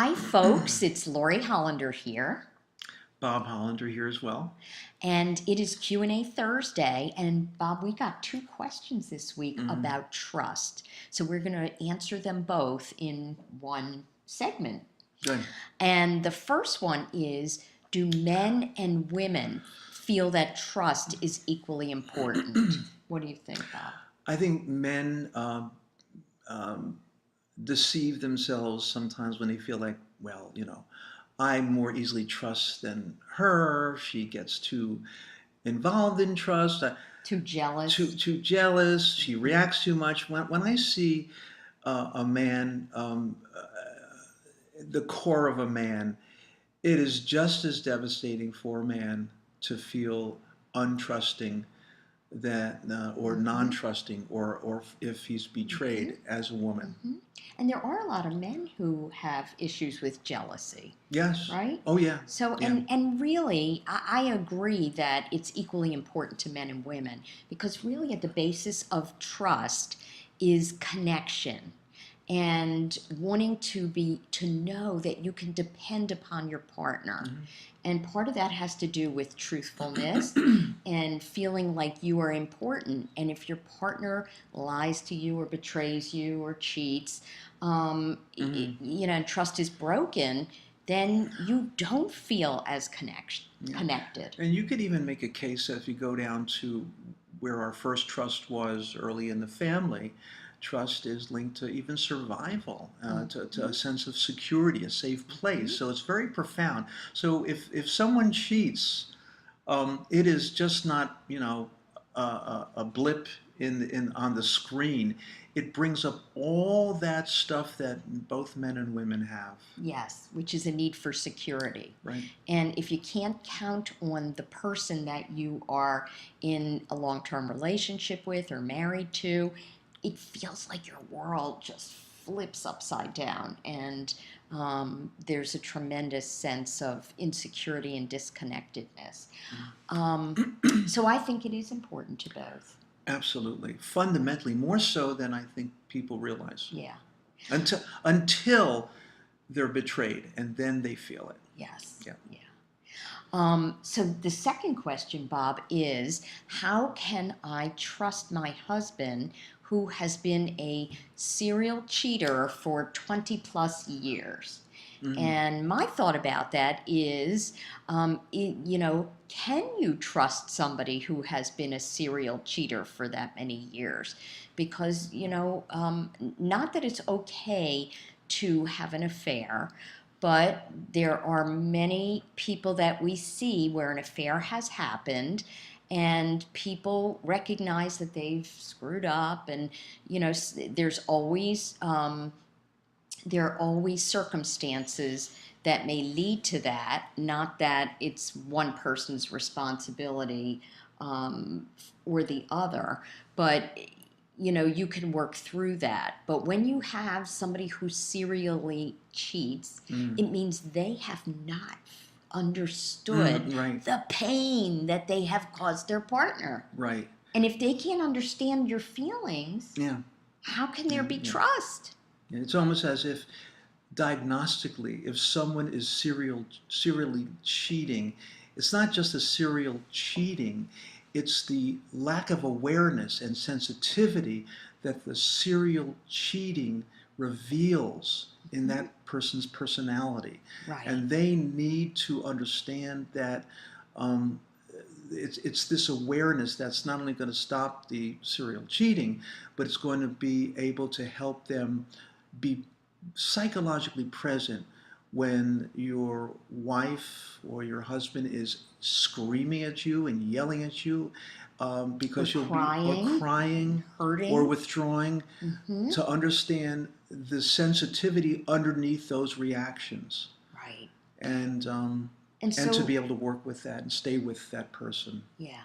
Hi, folks. It's Lori Hollander here, Bob Hollander here as well. and it is Q&A Thursday. And Bob, we got two questions this week Mm-hmm. about trust. So we're going to answer them both in one segment. Good. And the first one is, do men and women feel that trust is equally important? What do you think, Bob? I think men um, deceive themselves sometimes when they feel like, well, I more easily trust than her. She gets too involved in trust, Too too jealous? too jealous. She Mhm. reacts too much. When I see a man, the core of a man, it is just as devastating for a man to feel untrusting that or Mhm. non-trusting or if he's Mhm. betrayed as a woman. Mhm. And there are a lot of men who have issues with jealousy, Yes. right? Oh yeah. So, Yeah. and really, I agree that it's equally important to men and women because really at the basis of trust is connection and wanting to know that you can depend upon your partner. And part of that has to do with truthfulness and feeling like you are important. And if your partner lies to you or betrays you or cheats, Mm-hmm. and trust is broken, then you don't feel as Yeah. connected. And you could even make a case that if you go down to where our first trust was early in the family, trust is linked to even survival, to Mm-hmm. a sense of security, a safe place. Mm-hmm. So it's very profound. So if someone cheats, it is just not, a blip in on the screen. It brings up all that stuff that both men and women have, Yes, which is a need for security. right? And if you can't count on the person that you are in a long term relationship with or married to, it feels like your world just flips upside down. And there's a tremendous sense of insecurity and disconnectedness. Um, so I think it is important to both. Absolutely, fundamentally, more so than I think people realize. Yeah. Until they're betrayed, and then they feel it. Yes. Yeah. Yeah. So the second question, Bob, is how can I trust my husband who has been a serial cheater for 20 plus years? Mm-hmm. And my thought about that is, can you trust somebody who has been a serial cheater for that many years? Because, not that it's okay to have an affair, but there are many people that we see where an affair has happened and people recognize that they've screwed up and there are always circumstances that may lead to that, not that it's one person's responsibility um, or the other, but you can work through that. But when you have somebody who serially cheats, Mm-hmm. it means they have not understood Mm-hmm. Right. the pain that they have caused their partner. Right. And if they can't understand your feelings, Yeah. how can Yeah. there be Yeah. trust? It's almost as if diagnostically, if someone is serially cheating, it's not just a serial cheating, it's the lack of awareness and sensitivity that the serial cheating reveals in Mhm. that person's personality. Right. And they need to understand that um, it's this awareness that's not only going to stop the serial cheating, but it's going to be able to help them be psychologically present when your wife or your husband is screaming at you and yelling at you Or because you'll be or crying and crying or hurting. withdrawing, Mm-hmm. to understand the sensitivity underneath those reactions, Right. and um, And and to so, be able to work with that and stay with that person. yeah.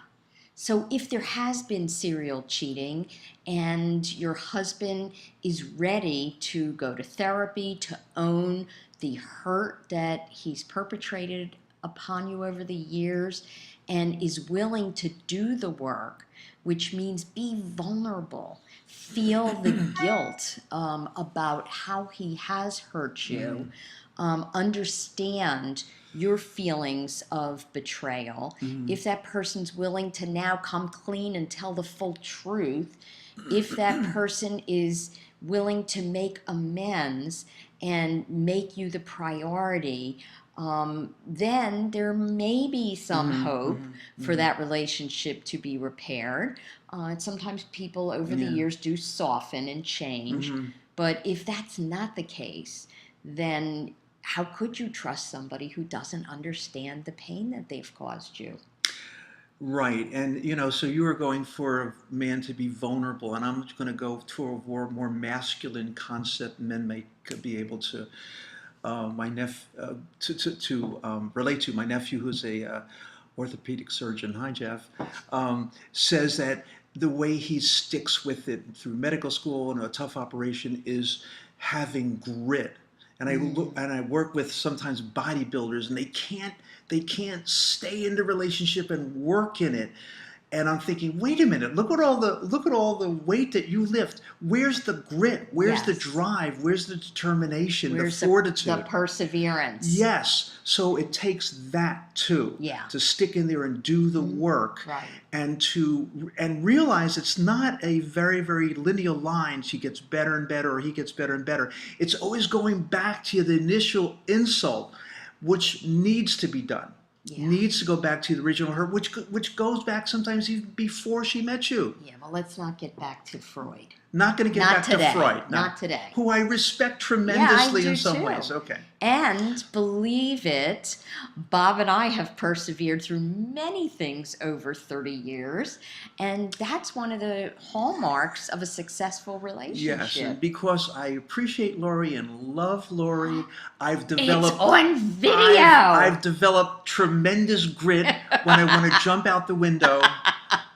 So if there has been serial cheating and your husband is ready to go to therapy to own the hurt that he's perpetrated upon you over the years and is willing to do the work, which means be vulnerable, feel the guilt about how he has hurt you, Mm-hmm. understand your feelings of betrayal, if that person's willing to now come clean and tell the full truth, if that person is willing to make amends and make you the priority, then there may be some hope for that relationship to be repaired. Sometimes people over the years do soften and change, but if that's not the case, then how could you trust somebody who doesn't understand the pain that they've caused you? Right, and so you were going for a man to be vulnerable, and I'm going to go to a more masculine concept men may could be able to relate to. My nephew, who's a orthopedic surgeon, hi Jeff, says that the way he sticks with it through medical school and a tough operation is having grit. And I work with sometimes bodybuilders, and they can't stay in the relationship and work in it. And I'm thinking, wait a minute, look at all the weight that you lift. Where's the grit? Where's the drive? Where's the determination, the fortitude? The perseverance. Yes. So it takes that too. Yeah. To stick in there and do the work. Right. And realize it's not a very, very linear line. She gets better and better, or he gets better and better. It's always going back to the initial insult, which needs to be done. Yeah. Needs to go back to the original her, which goes back sometimes even before she met you. Yeah, well, let's not get back to Freud. Not going to get back today. to Freud. No. Not today. Who I respect tremendously in some ways. Okay. And believe it, Bob and I have persevered through many things over 30 years. And that's one of the hallmarks of a successful relationship. Yes, and because I appreciate Lori and love Lori, I've developed... It's on video! I've developed tremendous grit when I want to jump out the window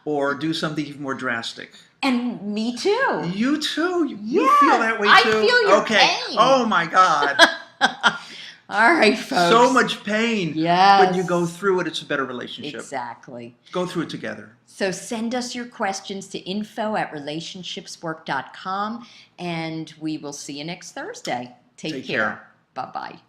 or do something even more drastic. And me too. You too? You feel that way too? I feel your pain. Oh my God. All right, folks. So much pain. Yes. When you go through it, it's a better relationship. Exactly. Go through it together. So send us your questions to info@relationshipswork.com, and we will see you next Thursday. Take care. Care. Bye-bye.